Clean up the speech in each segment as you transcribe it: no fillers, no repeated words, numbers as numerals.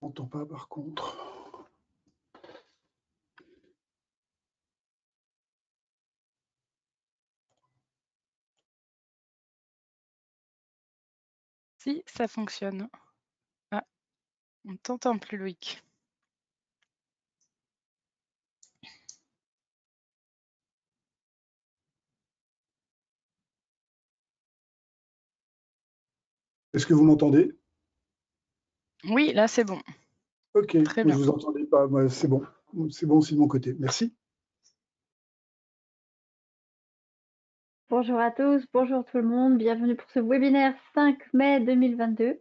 M'entends pas par contre. Si, ça fonctionne. Ah, on t'entend plus, Loïc. Est-ce que vous m'entendez? Oui, là, c'est bon. Ok, Très moi je bien. vous entendais pas, moi, c'est bon. C'est bon aussi de mon côté. Merci. Bonjour à tous, bonjour tout le monde, bienvenue pour ce webinaire 5 mai 2022.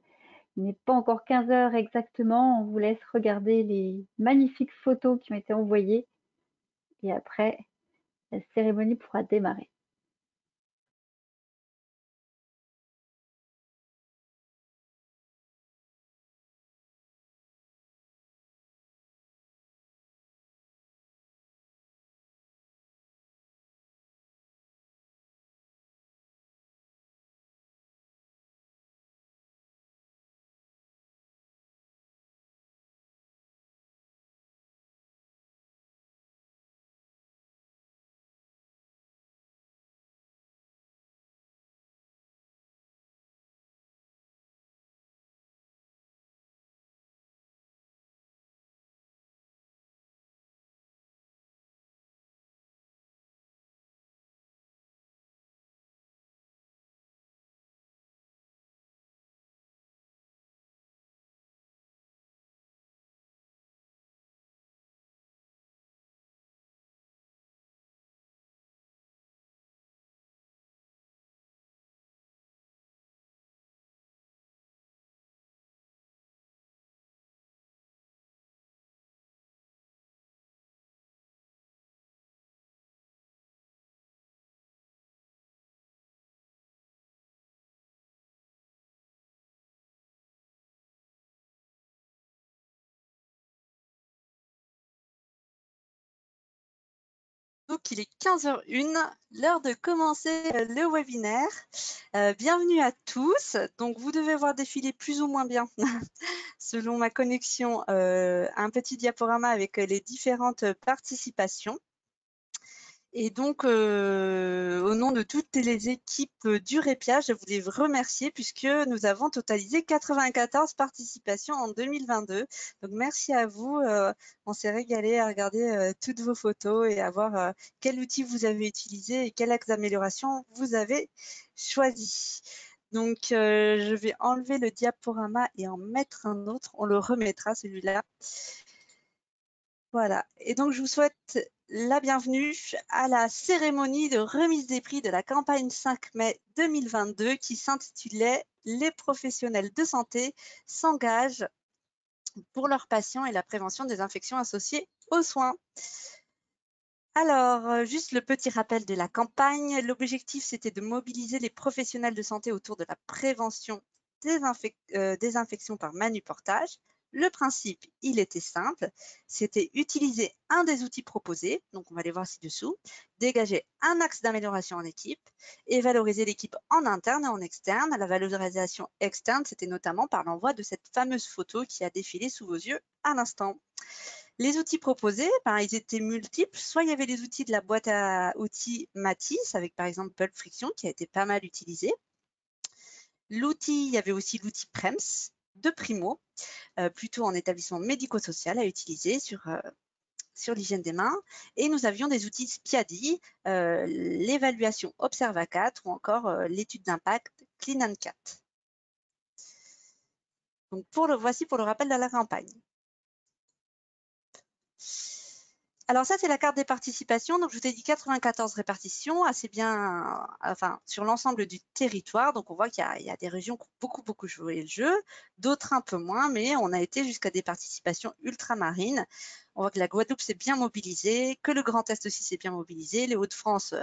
Il n'est pas encore 15 heures exactement, on vous laisse regarder les magnifiques photos qui ont été envoyées et après, la cérémonie pourra démarrer. Donc, il est 15h01, l'heure de commencer le webinaire. Bienvenue à tous. Donc, vous devez voir défiler plus ou moins bien, selon ma connexion, un petit diaporama avec les différentes participations. Et donc, au nom de toutes les équipes du REPIA, je voulais vous remercier puisque nous avons totalisé 94 participations en 2022. Donc, merci à vous. On s'est régalé à regarder toutes vos photos et à voir quel outil vous avez utilisé et quel axe d'amélioration vous avez choisi. Donc, je vais enlever le diaporama et en mettre un autre. On le remettra, celui-là. Voilà. Et donc, je vous souhaite la bienvenue à la cérémonie de remise des prix de la campagne 5 mai 2022 qui s'intitulait « Les professionnels de santé s'engagent pour leurs patients et la prévention des infections associées aux soins ». Alors, juste le petit rappel de la campagne. L'objectif, c'était de mobiliser les professionnels de santé autour de la prévention des infections par manuportage. Le principe, il était simple, c'était utiliser un des outils proposés, donc on va les voir ci-dessous, dégager un axe d'amélioration en équipe et valoriser l'équipe en interne et en externe. La valorisation externe, c'était notamment par l'envoi de cette fameuse photo qui a défilé sous vos yeux à l'instant. Les outils proposés, ils étaient multiples. Soit il y avait les outils de la boîte à outils Matisse, avec par exemple Pulp Friction, qui a été pas mal utilisé. Il y avait aussi l'outil PREMS de Primo, plutôt en établissement médico-social à utiliser sur l'hygiène des mains. Et nous avions des outils SPIADI, l'évaluation Observa4 ou encore l'étude d'impact Clean&Cat. Donc voici pour le rappel de la campagne. Alors ça, c'est la carte des participations. Donc, je vous ai dit 94 répartitions, assez bien, enfin, sur l'ensemble du territoire. Donc, on voit qu'il y a des régions qui ont beaucoup joué le jeu, d'autres un peu moins, mais on a été jusqu'à des participations ultramarines. On voit que la Guadeloupe s'est bien mobilisée, que le Grand Est aussi s'est bien mobilisé, les Hauts-de-France,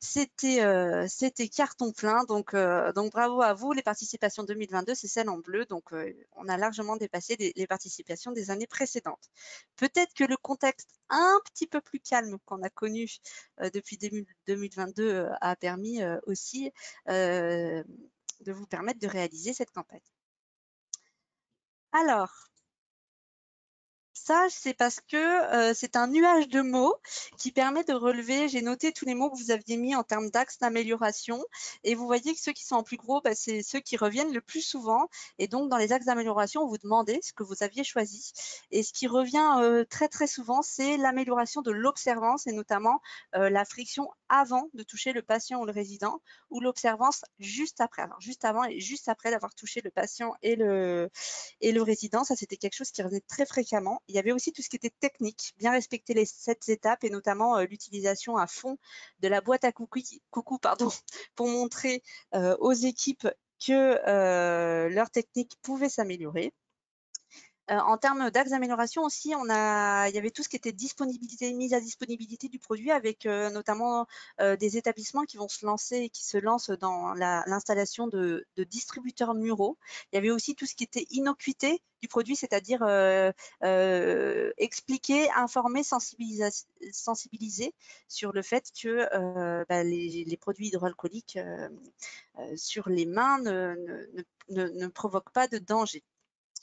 c'était carton plein. Donc, bravo à vous. Les participations 2022, c'est celle en bleu. Donc, on a largement dépassé les participations des années précédentes. Peut-être que le contexte un petit peu plus calme qu'on a connu depuis 2022 a permis aussi de vous permettre de réaliser cette campagne. Alors, sage, c'est parce que c'est un nuage de mots qui permet de relever. J'ai noté tous les mots que vous aviez mis en termes d'axes d'amélioration. Et vous voyez que ceux qui sont en plus gros, bah, c'est ceux qui reviennent le plus souvent. Et donc, dans les axes d'amélioration, on vous demandait ce que vous aviez choisi. Et ce qui revient très, très souvent, c'est l'amélioration de l'observance et notamment la friction avant de toucher le patient ou le résident ou l'observance juste après. Alors, juste avant et juste après d'avoir touché le patient et le résident, ça c'était quelque chose qui revenait très fréquemment. Il y avait aussi tout ce qui était technique, bien respecter les 7 étapes et notamment l'utilisation à fond de la boîte à coucou pardon, pour montrer aux équipes que leur technique pouvait s'améliorer. En termes d'axes d'amélioration aussi, il y avait tout ce qui était disponibilité, mise à disponibilité du produit avec notamment des établissements qui vont se lancer, qui se lancent dans l'installation de distributeurs muraux. Il y avait aussi tout ce qui était innocuité du produit, c'est-à-dire expliquer, informer, sensibiliser sur le fait que les produits hydroalcooliques sur les mains ne provoquent pas de danger.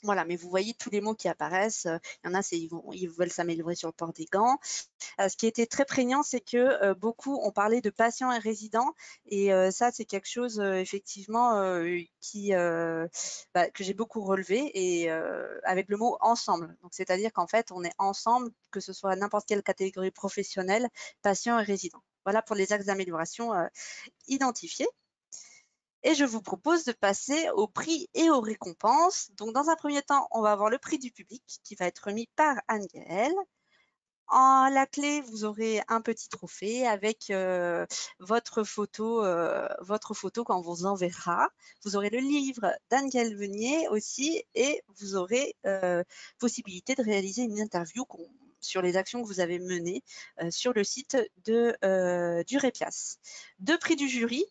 Voilà, mais vous voyez tous les mots qui apparaissent. Il y en a, ils veulent s'améliorer sur le port des gants. Ce qui était très prégnant, c'est que beaucoup ont parlé de patients et résidents. Et ça, c'est quelque chose, effectivement, que j'ai beaucoup relevé. Et avec le mot ensemble. Donc, c'est-à-dire qu'en fait, on est ensemble, que ce soit n'importe quelle catégorie professionnelle, patients et résidents. Voilà pour les axes d'amélioration identifiés. Et je vous propose de passer aux prix et aux récompenses. Donc, dans un premier temps, on va avoir le prix du public qui va être remis par Anne-Gaëlle. En la clé, vous aurez un petit trophée avec votre photo quand on vous enverra. Vous aurez le livre d'Anne-Gaëlle Venier aussi et vous aurez possibilité de réaliser une interview sur les actions que vous avez menées sur le site du REPIAS. 2 prix du jury.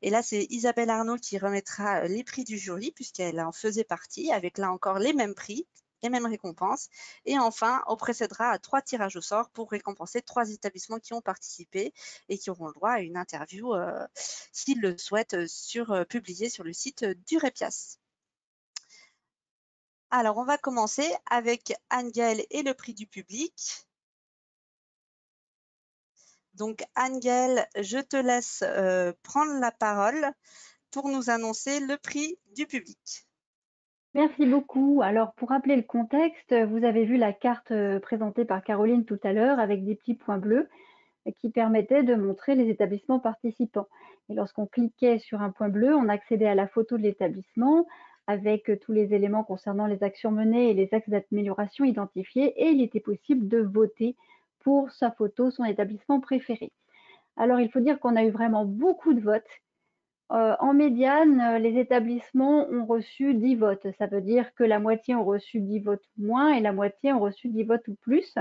Et là, c'est Isabelle Arnaud qui remettra les prix du jury puisqu'elle en faisait partie, avec là encore les mêmes prix, les mêmes récompenses. Et enfin, on procédera à 3 tirages au sort pour récompenser 3 établissements qui ont participé et qui auront le droit à une interview, s'ils le souhaitent, publiée sur le site du REPIAS. Alors, on va commencer avec Anne-Gaëlle et le prix du public. Donc, Anne-Gaëlle, je te laisse prendre la parole pour nous annoncer le prix du public. Merci beaucoup. Alors, pour rappeler le contexte, vous avez vu la carte présentée par Caroline tout à l'heure avec des petits points bleus qui permettaient de montrer les établissements participants. Et lorsqu'on cliquait sur un point bleu, on accédait à la photo de l'établissement avec tous les éléments concernant les actions menées et les axes d'amélioration identifiés, et il était possible de voter pour sa photo, son établissement préféré. Alors, il faut dire qu'on a eu vraiment beaucoup de votes. En médiane, les établissements ont reçu 10 votes. Ça veut dire que la moitié ont reçu 10 votes moins et la moitié ont reçu 10 votes ou plus.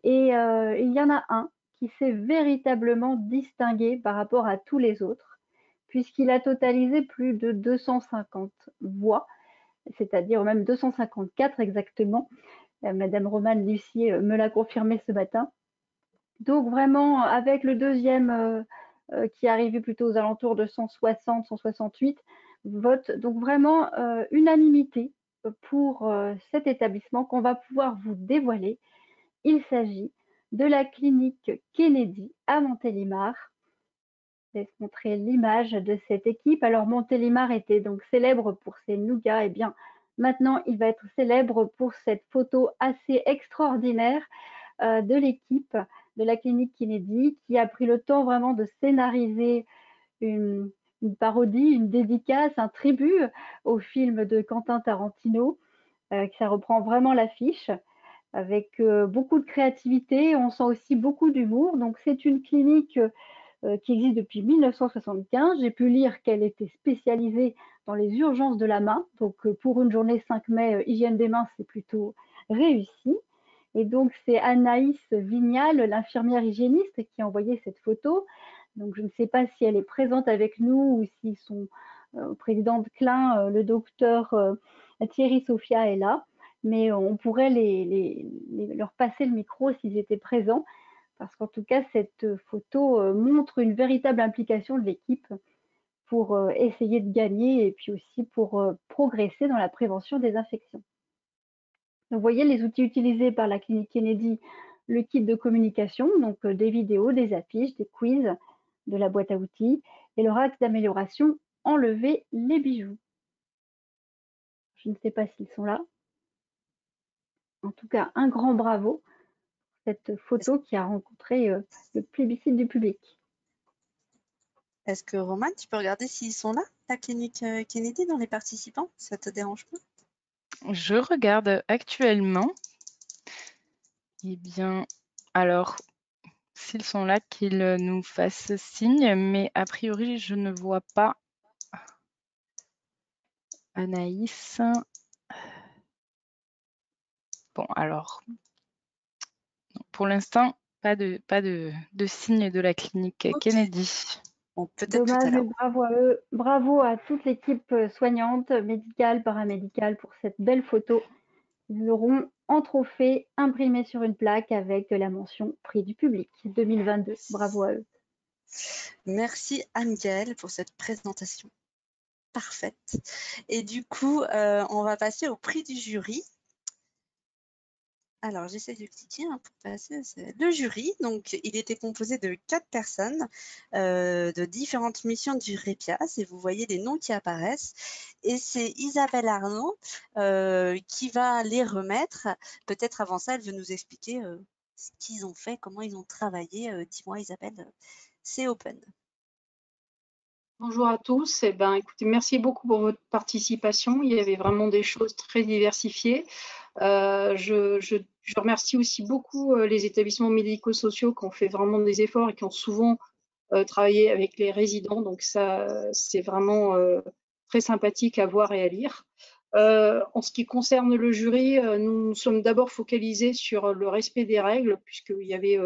Et il y en a un qui s'est véritablement distingué par rapport à tous les autres, puisqu'il a totalisé plus de 250 voix, c'est-à-dire même 254 exactement. Madame Romane Lucier me l'a confirmé ce matin. Donc vraiment, avec le deuxième qui est arrivé plutôt aux alentours de 160, 168 votes, donc vraiment unanimité pour cet établissement qu'on va pouvoir vous dévoiler. Il s'agit de la clinique Kennedy à Montélimar. Je vais vous montrer l'image de cette équipe. Alors Montélimar était donc célèbre pour ses nougats. Et bien maintenant, il va être célèbre pour cette photo assez extraordinaire de l'équipe de la clinique Kennedy qui a pris le temps vraiment de scénariser une parodie, une dédicace, un tribut au film de Quentin Tarantino. Ça reprend vraiment l'affiche avec beaucoup de créativité. On sent aussi beaucoup d'humour. Donc c'est une clinique qui existe depuis 1975. J'ai pu lire qu'elle était spécialisée dans les urgences de la main. Donc pour une journée 5 mai, hygiène des mains, c'est plutôt réussi. Et donc c'est Anaïs Vignal, l'infirmière hygiéniste, qui a envoyé cette photo. Donc je ne sais pas si elle est présente avec nous ou si son président de Klein, le docteur Thierry Sophia, est là. Mais on pourrait leur passer le micro s'ils étaient présents, parce qu'en tout cas, cette photo montre une véritable implication de l'équipe pour essayer de gagner et puis aussi pour progresser dans la prévention des infections. Vous voyez les outils utilisés par la clinique Kennedy, le kit de communication, donc des vidéos, des affiches, des quiz, de la boîte à outils, et leur axe d'amélioration, enlever les bijoux. Je ne sais pas s'ils sont là. En tout cas, un grand bravo pour cette photo qui a rencontré le plébiscite du public. Est-ce que Roman, tu peux regarder s'ils sont là, la clinique Kennedy, dans les participants? Ça te dérange pas? Je regarde actuellement. Eh bien, alors, s'ils sont là, qu'ils nous fassent signe, mais a priori, je ne vois pas Anaïs. Bon, alors, pour l'instant, pas de signe de la clinique Ok. Kennedy. Bon, peut-être tout à Dommage, mais l'heure. bravo à eux. Bravo à toute l'équipe soignante, médicale, paramédicale pour cette belle photo. Ils auront en trophée imprimé sur une plaque avec la mention Prix du public 2022. Bravo à eux. Merci Anne-Gaëlle pour cette présentation parfaite. Et du coup, on va passer au prix du jury. Alors, j'essaie de cliquer pour passer. Le jury, donc, il était composé de 4 personnes de différentes missions du REPIAS, et vous voyez les noms qui apparaissent. Et c'est Isabelle Arnaud qui va les remettre. Peut-être avant ça, elle veut nous expliquer ce qu'ils ont fait, comment ils ont travaillé. Dis-moi, Isabelle, c'est open. Bonjour à tous. Eh ben, écoutez, merci beaucoup pour votre participation. Il y avait vraiment des choses très diversifiées. Je remercie aussi beaucoup les établissements médico-sociaux qui ont fait vraiment des efforts et qui ont souvent travaillé avec les résidents. Donc ça, c'est vraiment très sympathique à voir et à lire. En ce qui concerne le jury, nous nous sommes d'abord focalisés sur le respect des règles, puisqu'il y avait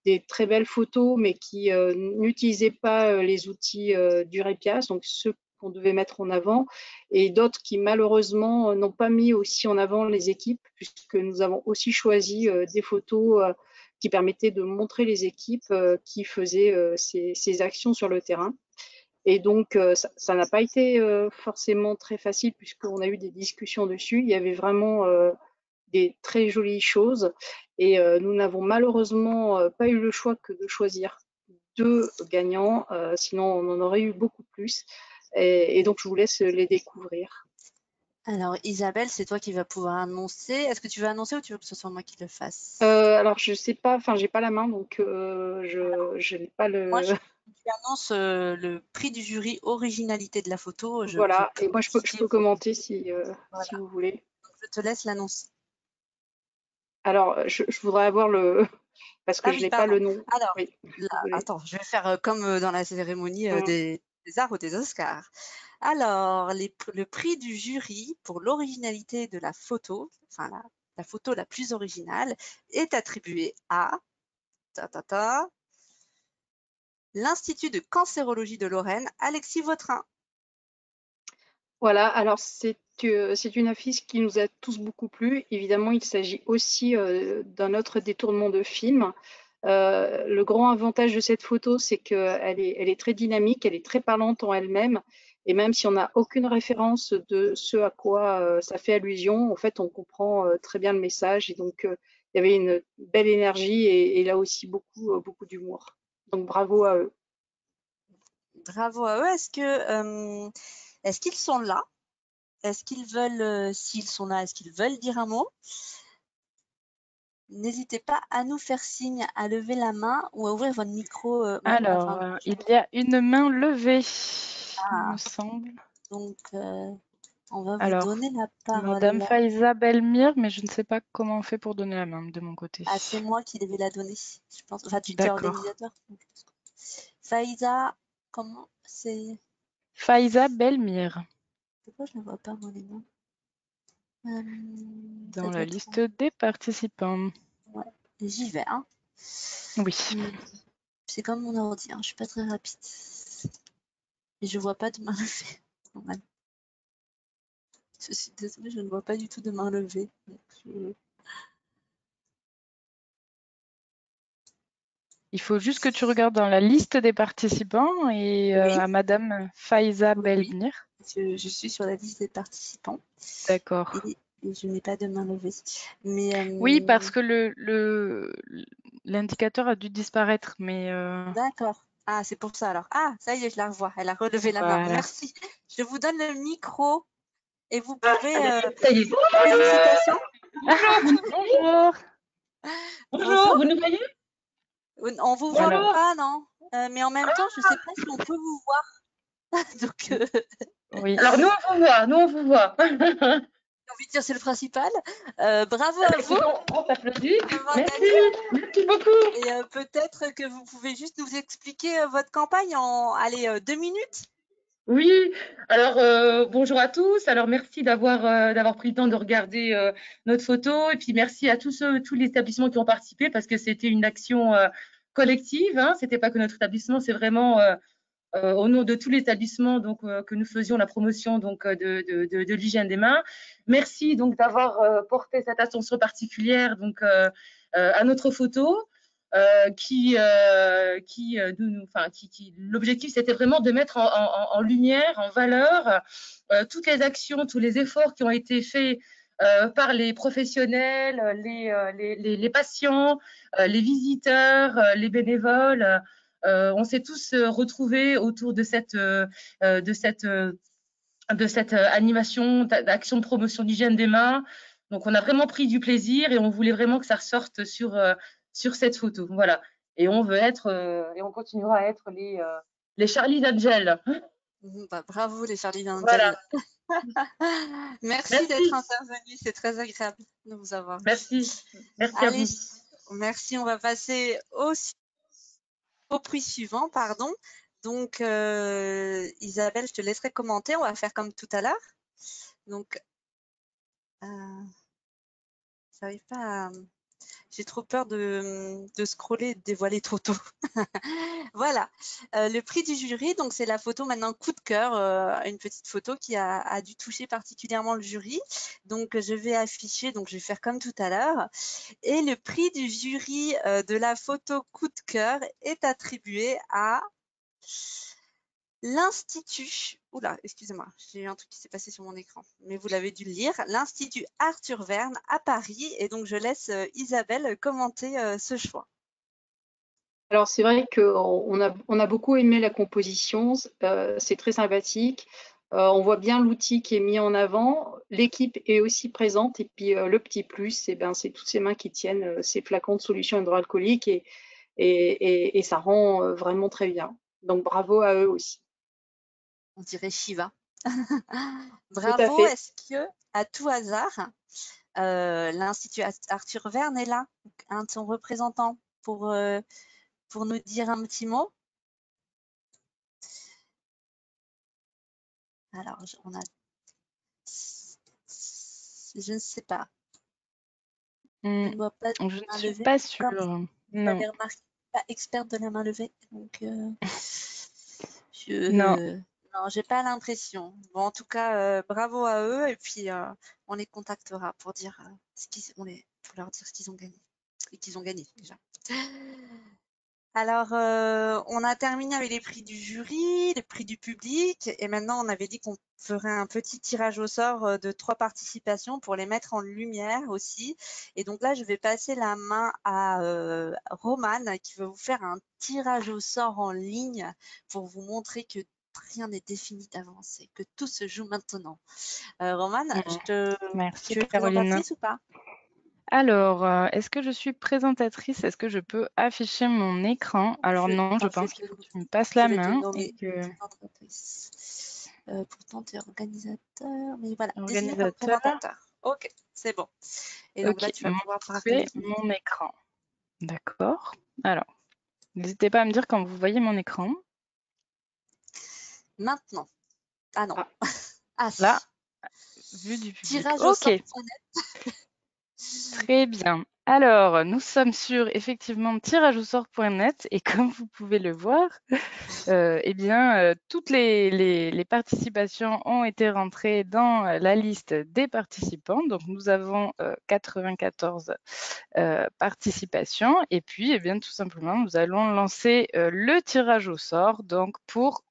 des très belles photos, mais qui n'utilisaient pas les outils du REPIAS, donc ceux qu'on devait mettre en avant, et d'autres qui malheureusement n'ont pas mis aussi en avant les équipes, puisque nous avons aussi choisi des photos qui permettaient de montrer les équipes qui faisaient ces actions sur le terrain. Et donc, ça n'a pas été forcément très facile, puisqu'on a eu des discussions dessus. Il y avait vraiment des très jolies choses. Et nous n'avons malheureusement pas eu le choix que de choisir 2 gagnants, sinon on en aurait eu beaucoup plus. Et donc, je vous laisse les découvrir. Alors, Isabelle, c'est toi qui vas pouvoir annoncer. Est-ce que tu veux annoncer ou tu veux que ce soit moi qui le fasse? Alors, je sais pas, enfin, j'ai pas la main, donc je n'ai pas le. Moi, je annonce le prix du jury originalité de la photo. Voilà, et moi, je peux cliquer. commenter si Voilà. vous voulez. Donc, je te laisse l'annoncer. Alors, je voudrais avoir le. Parce que Ah je oui, n'ai pas pardon. le nom. Alors, Oui, là, désolée. attends, je vais faire comme dans la cérémonie Mm. des Arts ou des Oscars. Alors, le prix du jury pour l'originalité de la photo, enfin la photo la plus originale, est attribué à l'Institut de cancérologie de Lorraine, Alexis Vautrin. Voilà, alors c'est une affiche qui nous a tous beaucoup plu. Évidemment, il s'agit aussi d'un autre détournement de film. Le grand avantage de cette photo, c'est qu'elle est très dynamique, elle est très parlante en elle-même. Et même si on n'a aucune référence de ce à quoi ça fait allusion, en fait, on comprend très bien le message. Et donc, il y avait une belle énergie et là aussi beaucoup d'humour. Donc, bravo à eux. Bravo à eux. Est-ce qu'ils sont là? Est-ce qu'ils veulent, s'ils sont là, est-ce qu'ils veulent dire un mot? N'hésitez pas à nous faire signe, à lever la main ou à ouvrir votre micro. Alors, il y a une main levée, il me semble. Donc, on va vous Alors, donner la parole. Madame Faiza Belmir, mais je ne sais pas comment on fait pour donner la main de mon côté. Ah, c'est moi qui devais la donner, je pense. Enfin, tu es D'accord. organisateur. Faiza, comment c'est? Faiza Belmir, Pourquoi je ne vois pas, moi, les noms? dans la liste des participants. Ouais, j'y vais, hein. Oui. C'est comme mon ordi, hein. Je suis pas très rapide. Et je vois pas de main levée. Normal. Je suis désolée, je ne vois pas du tout de main levée. Donc Il faut juste que tu regardes dans la liste des participants et Oui. à Madame Faiza Oui. Belmir. Je suis sur la liste des participants. D'accord. Et et je n'ai pas de main levée. Mais Oui, parce que l'indicateur a dû disparaître, mais d'accord. Ah, c'est pour ça alors. Ah, ça y est, je la revois. Elle a relevé la main. voilà. Merci. Je vous donne le micro et vous pouvez. Ça y est. Félicitations. Bonjour. Bonjour, vous nous voyez? On vous voit Alors. pas, non? Mais en même temps, je sais pas si on peut vous voir. Donc, Oui. Alors nous on vous voit, nous on vous voit. j'ai envie de dire c'est le principal. Bravo à vous. On s'applaudit. d'avoir Merci, gagné. merci beaucoup. Et peut-être que vous pouvez juste nous expliquer votre campagne en 2 minutes. Oui, alors bonjour à tous. Alors merci d'avoir pris le temps de regarder notre photo et puis merci à tous les établissements qui ont participé parce que c'était une action collective. Hein. C'était pas que notre établissement, c'est vraiment au nom de tous les établissements donc que nous faisions la promotion donc de l'hygiène des mains. Merci donc d'avoir porté cette attention particulière donc à notre photo. L'objectif c'était vraiment de mettre en lumière, en valeur toutes les actions, tous les efforts qui ont été faits par les professionnels, les patients, les visiteurs, les bénévoles. On s'est tous retrouvés autour de cette animation d'action de promotion d'hygiène des mains. Donc, on a vraiment pris du plaisir et on voulait vraiment que ça ressorte sur cette photo. Voilà. Et on veut être et on continuera à être les Charlie Angel. Bah, bravo les Charlie Angel. Voilà. Merci d'être intervenu, c'est très agréable de vous avoir. Merci. Merci Allez, à vous. Merci, on va passer au prix suivant, pardon. Donc, Isabelle, je te laisserai commenter. On va faire comme tout à l'heure. Donc, j'arrive pas à... J'ai trop peur de scroller et de dévoiler trop tôt. Voilà, le prix du jury, donc c'est la photo maintenant coup de cœur, une petite photo qui a dû toucher particulièrement le jury. Donc je vais afficher, donc je vais faire comme tout à l'heure. Et le prix du jury de la photo coup de cœur est attribué à l'Institut, oula, excusez-moi, j'ai eu un truc qui s'est passé sur mon écran, mais vous l'avez dû le lire, l'Institut Arthur Verne à Paris. Et donc, je laisse Isabelle commenter ce choix. Alors, c'est vrai qu'on a beaucoup aimé la composition, c'est très sympathique. On voit bien l'outil qui est mis en avant. L'équipe est aussi présente. Et puis, le petit plus, c'est toutes ces mains qui tiennent ces flacons de solution hydroalcoolique et ça rend vraiment très bien. Donc, bravo à eux aussi. On dirait Shiva. Bravo. Est-ce que, à tout hasard, l'Institut Arthur Verne est là, un de son représentant, pour nous dire un petit mot? Alors, on a... Je ne sais pas. Je ne suis pas sûre. Non. Vous avez remarqué, pas experte de la main levée, donc non, j'ai pas l'impression. Bon, en tout cas, bravo à eux et puis on les contactera pour dire pour leur dire ce qu'ils ont gagné et qu'ils ont gagné déjà. Alors, on a terminé avec les prix du jury, les prix du public, et maintenant on avait dit qu'on ferait un petit tirage au sort de 3 participations pour les mettre en lumière aussi. Et donc là, je vais passer la main à Romane qui va vous faire un tirage au sort en ligne pour vous montrer que rien n'est défini d'avance et que tout se joue maintenant. Romane, Merci tu es Caroline. présentatrice ou pas? Alors, est-ce que je suis présentatrice? Est-ce que je peux afficher mon écran? Alors non, je pense qu'il faut que tu me passes la main. Pourtant, tu es organisateur, mais voilà, organisateur. Ok, c'est bon. Et donc là, tu vas pouvoir partager mon écran. D'accord. Alors, n'hésitez pas à me dire quand vous voyez mon écran. Maintenant. Ah non. Ah, là, vue du public. Tirage au sort. Très bien. Alors, nous sommes sur effectivement tirageausort.net et comme vous pouvez le voir, eh bien, toutes les participations ont été rentrées dans la liste des participants. Donc, nous avons 94 participations et puis, eh bien, tout simplement, nous allons lancer le tirage au sort donc pour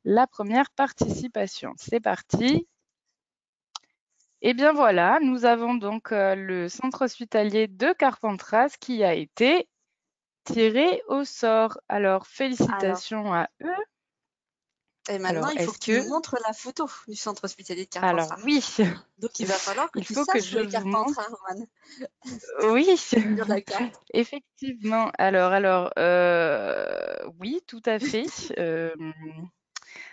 la première participation. C'est parti. Eh bien voilà, nous avons donc le centre hospitalier de Carpentras qui a été tiré au sort. Alors, Alors, félicitations à eux. et maintenant, Alors, il faut est-ce que tu que... nous montres la photo du centre hospitalier de Alors Carpentras. oui, Donc, il va falloir que il tu faut que saches je où est vous montre. Carpentras, Roman, Oui, sur la carte. effectivement. Alors, oui, tout à fait.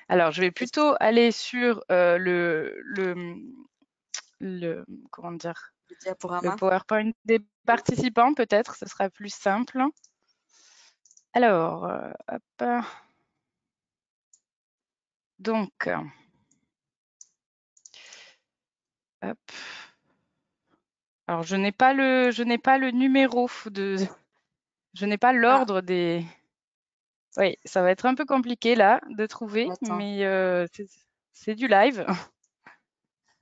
Alors, je vais plutôt aller sur comment dire, Le le diaporama. PowerPoint des participants, peut-être, ce sera plus simple. Alors, hop. Donc, hop. Alors, je n'ai pas le numéro je n'ai pas Ah, l'ordre des. Oui, ça va être un peu compliqué là de trouver, attends. mais c'est du live.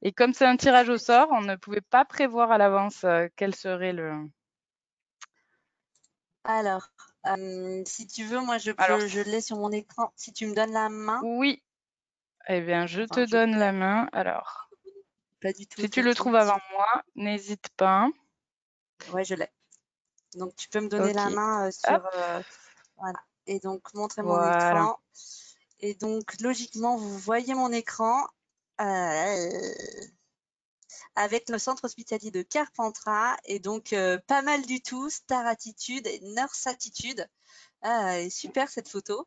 Et comme c'est un tirage au sort, on ne pouvait pas prévoir à l'avance quel serait le. Alors, si tu veux, moi, Alors, je l'ai sur mon écran. Si tu me donnes la main. oui, eh bien, je te Attends, je donne la perds main. Alors, pas du tout si tu ton le trouves avant truc. moi, n'hésite pas. Ouais, je l'ai. Donc, tu peux me donner la Ok, main hop, sur... voilà. Et donc, montrer mon voilà. écran. Et donc, logiquement, vous voyez mon écran avec le centre hospitalier de Carpentras. Et donc, pas mal du tout. Star Attitude et Nurse Attitude. Ah, et super cette photo.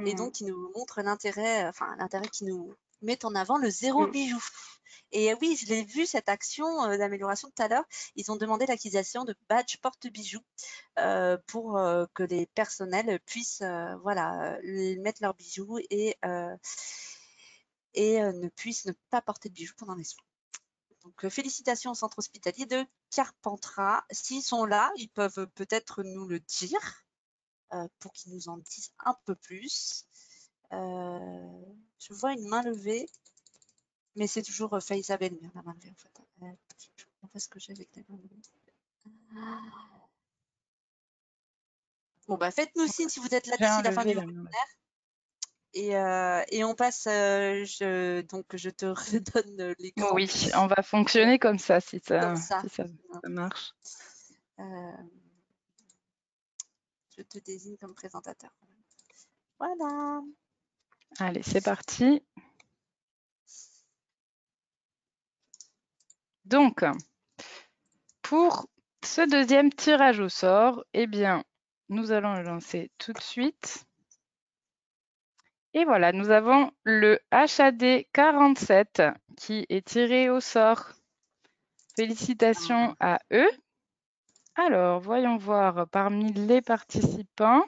Et donc, qui nous montre l'intérêt, enfin, l'intérêt qui nous met en avant le zéro bijou. Et oui, je l'ai vu, cette action d'amélioration tout à l'heure. Ils ont demandé l'acquisition de badges porte-bijoux pour que les personnels puissent voilà, mettre leurs bijoux et ne puissent ne pas porter de bijoux pendant les soins. Donc, félicitations au centre hospitalier de Carpentras. S'ils sont là, ils peuvent peut-être nous le dire pour qu'ils nous en disent un peu plus. Je vois une main levée, mais c'est toujours Faïza Belmir, la main levée en fait. Je comprends pas ce que j'ai avec les mains levées. Bon, bah faites-nous signe si vous êtes là J'ai d'ici la fin enlevé du la main. webinaire. Et on passe, donc je te redonne l'écran Oui, on va fonctionner comme ça si comme ça, ça. si ça, ça marche. Je te désigne comme présentateur. Voilà. Allez, c'est parti. Donc, pour ce deuxième tirage au sort, eh bien, nous allons le lancer tout de suite. Et voilà, nous avons le HAD 47 qui est tiré au sort. Félicitations à eux. Alors, voyons voir parmi les participants.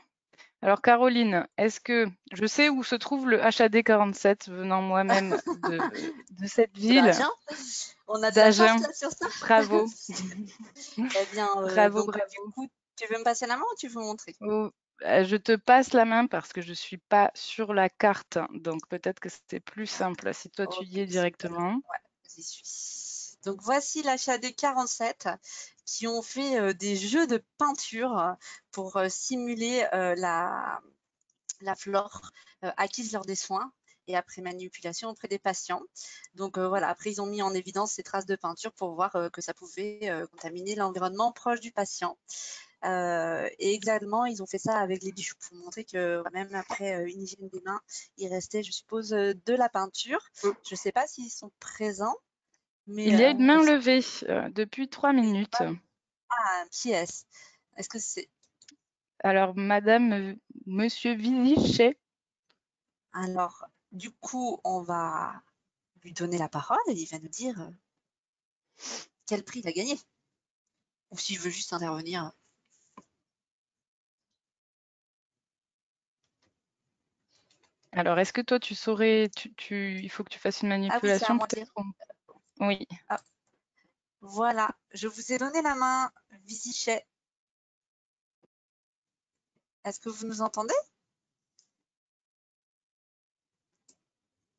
Alors, Caroline, est-ce que je sais où se trouve le HAD 47 venant moi-même de cette ville D'Agen. On a de la chance d'Agen? là sur ça. Bravo. Eh bien, Bravo, donc bravo. du coup, tu veux me passer la main ou tu veux montrer? Oh, je te passe la main parce que je ne suis pas sur la carte. Donc, peut-être que c'était plus simple si toi, tu Ok, y es super. directement. Ouais, j'y suis. Donc voici l'achat des 47 qui ont fait des jeux de peinture pour simuler la flore acquise lors des soins et après manipulation auprès des patients. Donc voilà, après ils ont mis en évidence ces traces de peinture pour voir que ça pouvait contaminer l'environnement proche du patient. Et également, ils ont fait ça avec les bijoux pour montrer que même après une hygiène des mains, il restait, je suppose, de la peinture. Je ne sais pas s'ils sont présents, mais Il y a une main levée depuis 3 minutes. ah, qui est-ce? Est-ce que c'est... Alors, Monsieur Vizichet. Alors, du coup, on va lui donner la parole et il va nous dire quel prix il a gagné. Ou s'il veut juste intervenir. Alors, est-ce que toi, tu saurais, il faut que tu fasses une Ah oui, c'est à manipulation moi de dire. peut-être? Oui. Ah, voilà, je vous ai donné la main, Vizichet. Est-ce que vous nous entendez?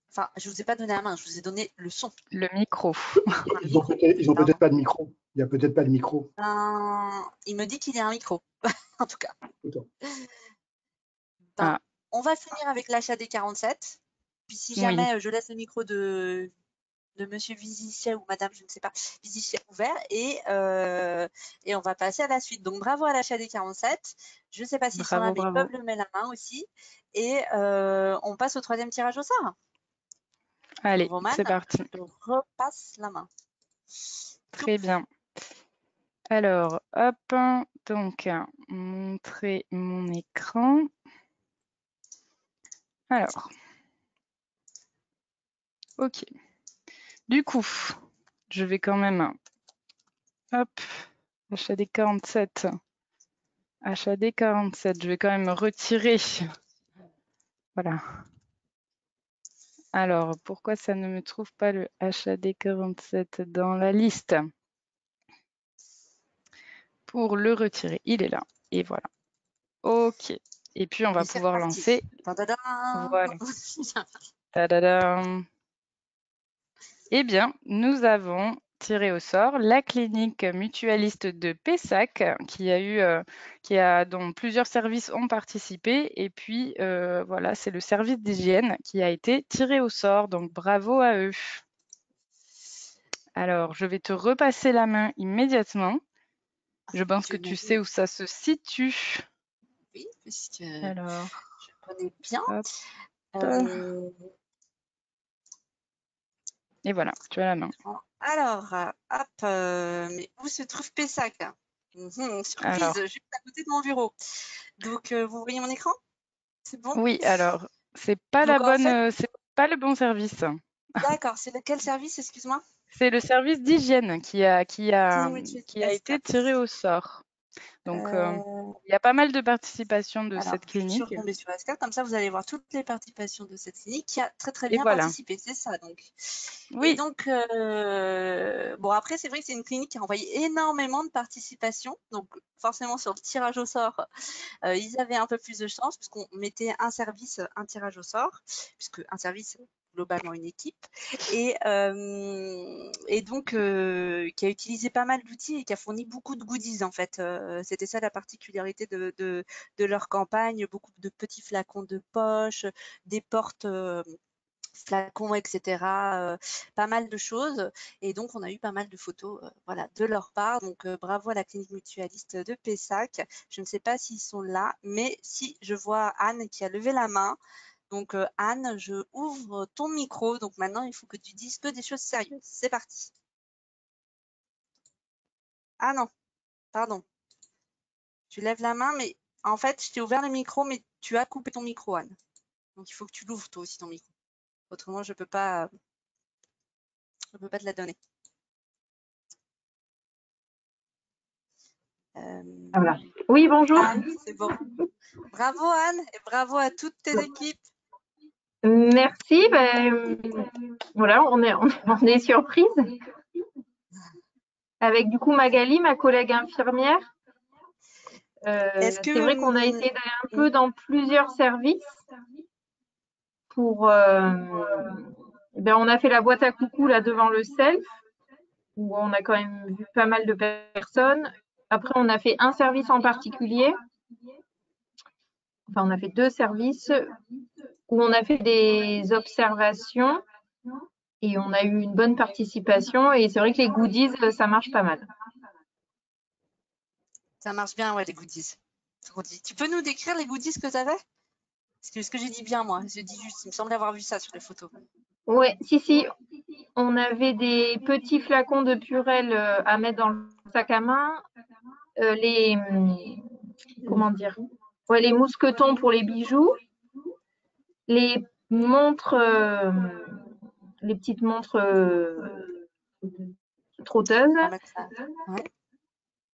Enfin, je ne vous ai pas donné la main, je vous ai donné le son. Le micro. Ils ont peut-être pas de micro. Il n'y a peut-être pas de micro. Il me dit qu'il y a un micro, en tout cas. Autant. On va finir avec l'achat des 47. Puis si Oui. jamais je laisse le micro de de Monsieur Vizichet ou Madame, je ne sais pas, Vizichet ouvert et on va passer à la suite. Donc bravo à l'achat des 47. Je ne sais pas s'ils sont là, Bravo, mais ils bravo. peuvent lever la main aussi. Et on passe au 3e tirage au sort. Allez, Roman, c'est parti. je repasse la main. Très bien. Alors, hop, donc, montrer mon écran. Alors, ok. Du coup, je vais quand même, hop, HAD 47. HAD 47, je vais quand même retirer. Voilà. Alors, pourquoi ça ne me trouve pas le HAD 47 dans la liste? Pour le retirer, il est là. Et voilà. Ok. Et puis, on va Et c'est pouvoir reparti. lancer. Tadadam. Voilà. Tadadam. Eh bien, nous avons tiré au sort la clinique mutualiste de Pessac dont plusieurs services ont participé. Et puis, voilà, c'est le service d'hygiène qui a été tiré au sort. Donc, bravo à eux. Alors, je vais te repasser la main immédiatement. Je pense que tu sais où ça se situe. Oui, puisque Alors, je connais bien. hop. Et voilà, tu as la main. Alors, hop, mais où se trouve Pessac? Surprise, Alors. juste à côté de mon bureau. Donc, vous voyez mon écran? C'est bon? Oui, alors, c'est pas Donc, en fait, c'est pas le bon service. d'accord, c'est lequel service, excuse-moi? C'est le service d'hygiène qui a été Stop. tiré au sort. Donc, il y a pas mal de participation de Alors, cette je suis clinique. retombée sur Escal, comme ça vous allez voir toutes les participations de cette clinique qui a très Et bien voilà. participé, c'est ça donc. Oui. Et donc, bon après c'est vrai que c'est une clinique qui a envoyé énormément de participation, donc forcément sur le tirage au sort, ils avaient un peu plus de chance puisqu'on mettait un service, un tirage au sort, puisque un service globalement une équipe, et donc qui a utilisé pas mal d'outils et qui a fourni beaucoup de goodies en fait. C'était ça la particularité de leur campagne, beaucoup de petits flacons de poche, des portes flacons, etc. Pas mal de choses. Et donc, on a eu pas mal de photos voilà, de leur part. Donc, bravo à la clinique mutualiste de Pessac. Je ne sais pas s'ils sont là, mais si je vois Anne qui a levé la main. Donc, Anne, je ouvre ton micro. Donc, maintenant, il faut que tu dises que des choses sérieuses. C'est parti. Ah non, pardon. Tu lèves la main, mais en fait, je t'ai ouvert le micro, mais tu as coupé ton micro, Anne. Donc, il faut que tu l'ouvres toi aussi ton micro. Autrement, je peux pas te la donner. Voilà. Oui, bonjour. Anne, c'est bon. Bravo Anne et bravo à toutes tes équipes. Merci. Voilà, on est surprise. Avec du coup Magali, ma collègue infirmière. C'est vrai qu'on a essayé d'aller un peu dans plusieurs services pour. On a fait la boîte à coucou là devant le self où on a quand même vu pas mal de personnes. Après, on a fait un service en particulier. Enfin, on a fait 2 services où on a fait des observations et on a eu une bonne participation. Et c'est vrai que les goodies, ça marche pas mal. Ça marche bien, ouais, les goodies. Tu peux nous décrire les goodies que tu avais? Est-ce que j'ai dit bien, moi? Je dis juste, il me semble avoir vu ça sur les photos. Oui, si. On avait des petits flacons de Purell à mettre dans le sac à main. Comment dire? Ouais, les mousquetons pour les bijoux. Les montres, les petites montres trotteuses. On va mettre ça. Ouais.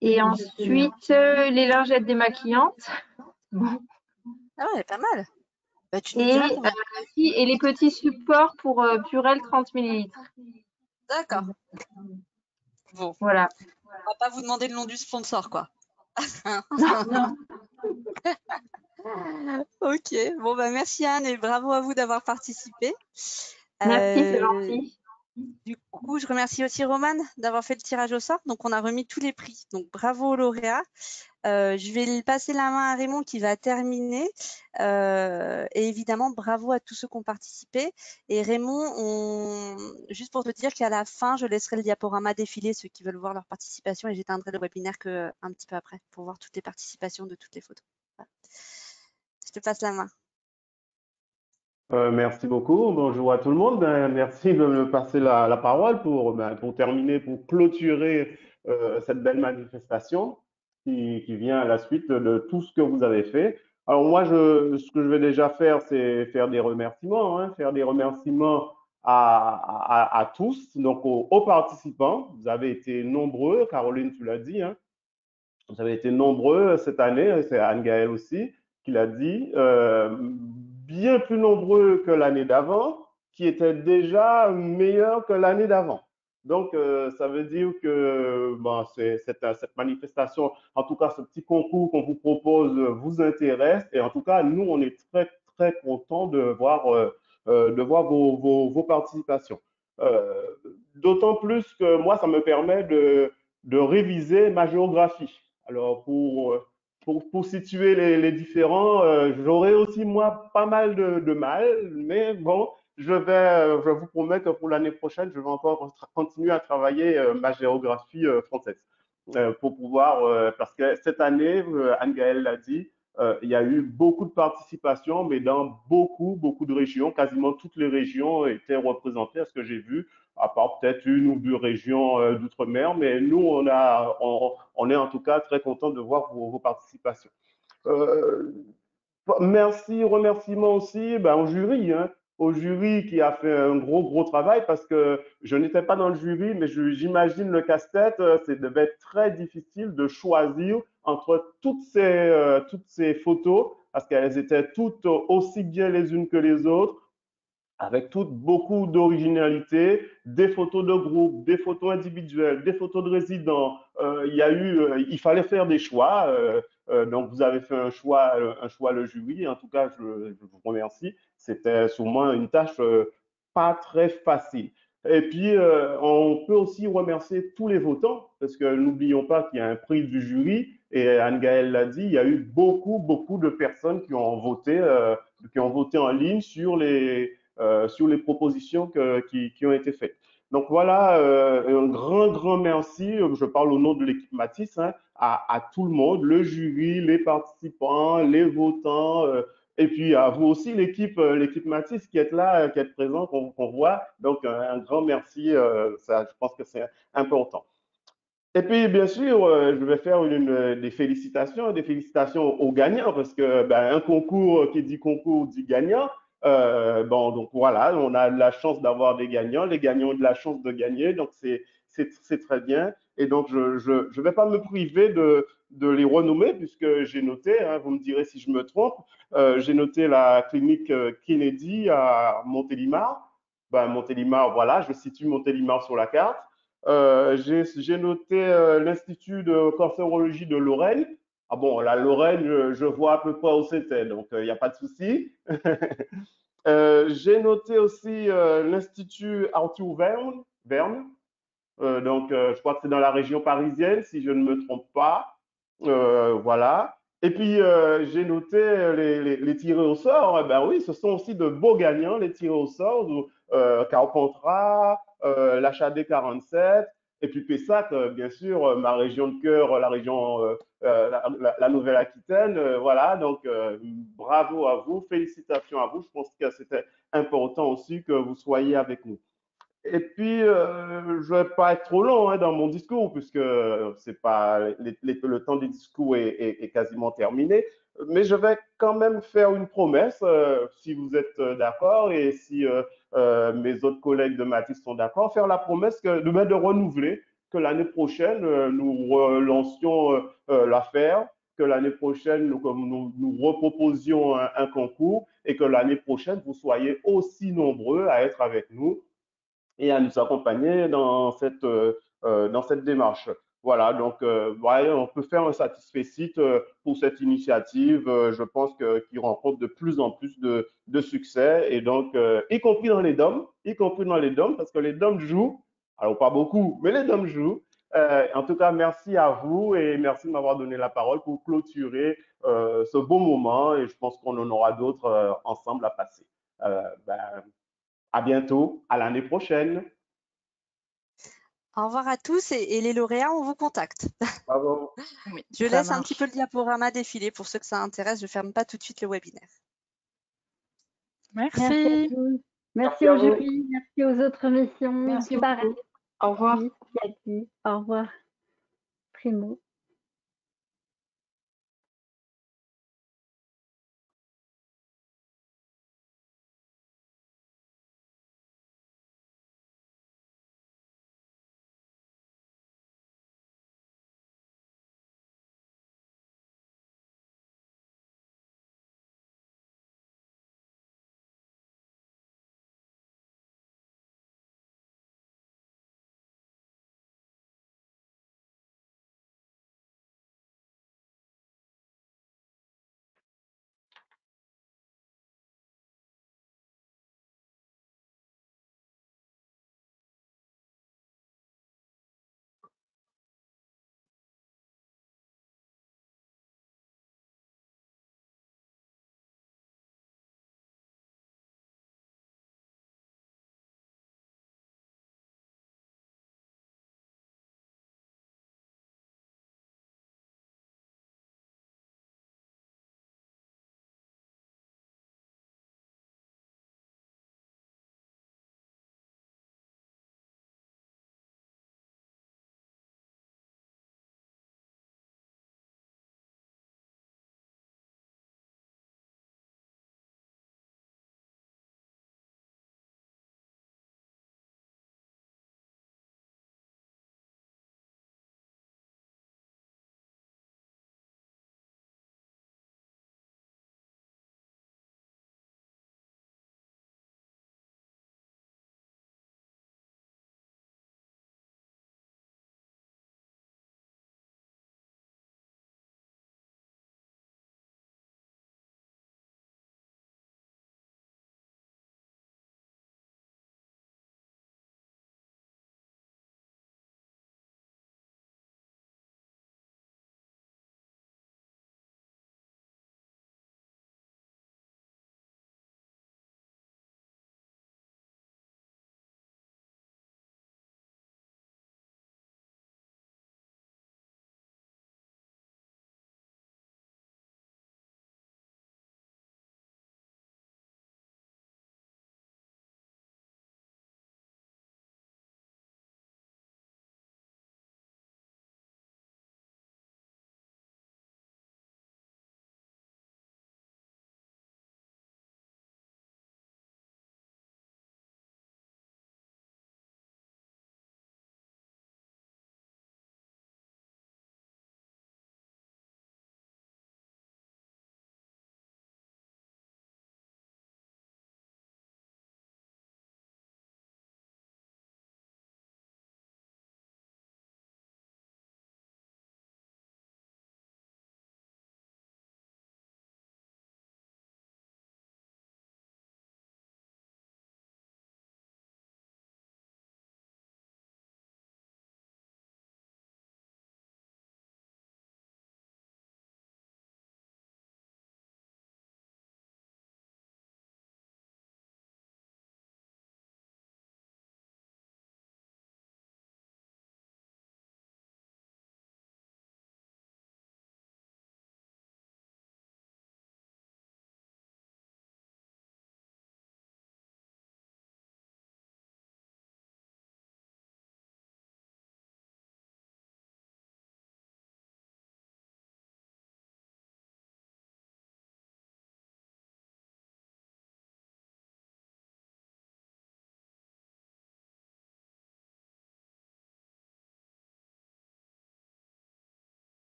Et ensuite, les lingettes démaquillantes. Bon. Ah ouais, pas mal. Bah, tu nous Et, diras combien. et les petits supports pour Purell 30 ml. D'accord. Bon. Voilà. On va pas vous demander le nom du sponsor, quoi. Non. Ok. Bon, bah, merci Anne et bravo à vous d'avoir participé. Merci, c'est gentil. Du coup, je remercie aussi Romane d'avoir fait le tirage au sort. Donc, on a remis tous les prix. Donc, bravo aux lauréats. Je vais passer la main à Raymond qui va terminer. Et évidemment, bravo à tous ceux qui ont participé. Et Raymond, juste pour te dire qu'à la fin, je laisserai le diaporama défiler ceux qui veulent voir leur participation et j'éteindrai le webinaire un petit peu après pour voir toutes les participations de toutes les photos. Voilà. Je te passe la main. Merci beaucoup. Bonjour à tout le monde. Merci de me passer la parole pour terminer, pour clôturer cette belle manifestation qui vient à la suite de tout ce que vous avez fait. Alors moi, ce que je vais déjà faire, c'est faire des remerciements, faire des remerciements à tous, donc aux participants. Vous avez été nombreux, Caroline, tu l'as dit, vous avez été nombreux cette année, c'est Anne-Gaëlle aussi qui l'a dit, bien plus nombreux que l'année d'avant, qui était déjà meilleur que l'année d'avant. Donc, ça veut dire que bon, cette manifestation, en tout cas ce petit concours qu'on vous propose, vous intéresse. Et en tout cas, nous, on est très, très contents de voir vos participations. D'autant plus que moi, ça me permet de réviser ma géographie. Alors, pour situer les différents, j'aurai aussi, moi, pas mal de mal, mais bon, je vous promets que pour l'année prochaine, je vais encore continuer à travailler ma géographie française pour pouvoir, parce que cette année, Anne-Gaëlle l'a dit, il y a eu beaucoup de participation, mais dans beaucoup de régions, quasiment toutes les régions étaient représentées à ce que j'ai vu, à part peut-être une ou deux régions d'outre-mer, mais nous, on est en tout cas très content de voir vos participations. Merci, remerciements aussi au jury qui a fait un gros travail parce que je n'étais pas dans le jury, mais j'imagine le casse-tête, ça devait être très difficile de choisir entre toutes ces photos parce qu'elles étaient toutes aussi bien les unes que les autres avec toutes beaucoup d'originalité, des photos de groupe, des photos individuelles, des photos de résidents. Il fallait faire des choix. Donc, vous avez fait un choix le jury. En tout cas, je vous remercie. C'était sûrement une tâche pas très facile. Et puis, on peut aussi remercier tous les votants, parce que n'oublions pas qu'il y a un prix du jury. Et Anne-Gaëlle l'a dit, il y a eu beaucoup de personnes qui ont voté en ligne sur les propositions qui ont été faites. Donc voilà, un grand merci, je parle au nom de l'équipe Matisse, à tout le monde, le jury, les participants, les votants, et puis à vous aussi, l'équipe Matisse qui est là, qui est présent, qu'on voit. Donc un grand merci, ça, je pense que c'est important. Et puis, bien sûr, je vais faire des félicitations aux gagnants, parce que un concours qui dit concours dit gagnant. Bon, donc voilà, on a la chance d'avoir des gagnants, les gagnants ont de la chance de gagner, donc c'est très bien. Et donc, je vais pas me priver de les renommer, puisque j'ai noté, vous me direz si je me trompe, j'ai noté la clinique Kennedy à Montélimar. Montélimar, voilà, je situe Montélimar sur la carte. J'ai noté l'Institut de cancérologie de Lorraine. Ah bon, la Lorraine, je vois à peu près où c'était, donc il n'y a pas de souci. J'ai noté aussi l'Institut Arthur Verne. Donc, je crois que c'est dans la région parisienne, si je ne me trompe pas. Voilà. Et puis, j'ai noté les tirés au sort. Ben oui, ce sont aussi de beaux gagnants, les tirés au sort. Carpentras, l'HAD 47, et puis Pessac, bien sûr, ma région de cœur, la région, la Nouvelle-Aquitaine. Voilà, donc bravo à vous, félicitations à vous. Je pense que c'était important aussi que vous soyez avec nous. Et puis, je ne vais pas être trop long dans mon discours, puisque c'est pas, le temps du discours est quasiment terminé. Mais je vais quand même faire une promesse, si vous êtes d'accord et si mes autres collègues de Matisse sont d'accord, faire la promesse de renouveler, que l'année prochaine, nous relancions l'affaire, que l'année prochaine, nous reproposions un concours et que l'année prochaine, vous soyez aussi nombreux à être avec nous et à nous accompagner dans cette démarche. Voilà, donc voilà, on peut faire un satisfecit pour cette initiative. Je pense qu'il rencontre de plus en plus de succès, et donc y compris dans les DOM, y compris dans les DOM, parce que les DOM jouent. Alors pas beaucoup, mais les DOM jouent. En tout cas, merci à vous et merci de m'avoir donné la parole pour clôturer ce beau moment, et je pense qu'on en aura d'autres ensemble à passer. À bientôt, à l'année prochaine. Au revoir à tous et les lauréats, on vous contacte. Bravo. Oui, Je ça laisse un petit marche. peu le diaporama défiler pour ceux que ça intéresse. Je ne ferme pas tout de suite le webinaire. Merci à Merci. tous. Merci Merci à au vous. jury, merci aux autres missions. Merci Pareil, beaucoup. Au revoir. Cathy. Au revoir. Primo.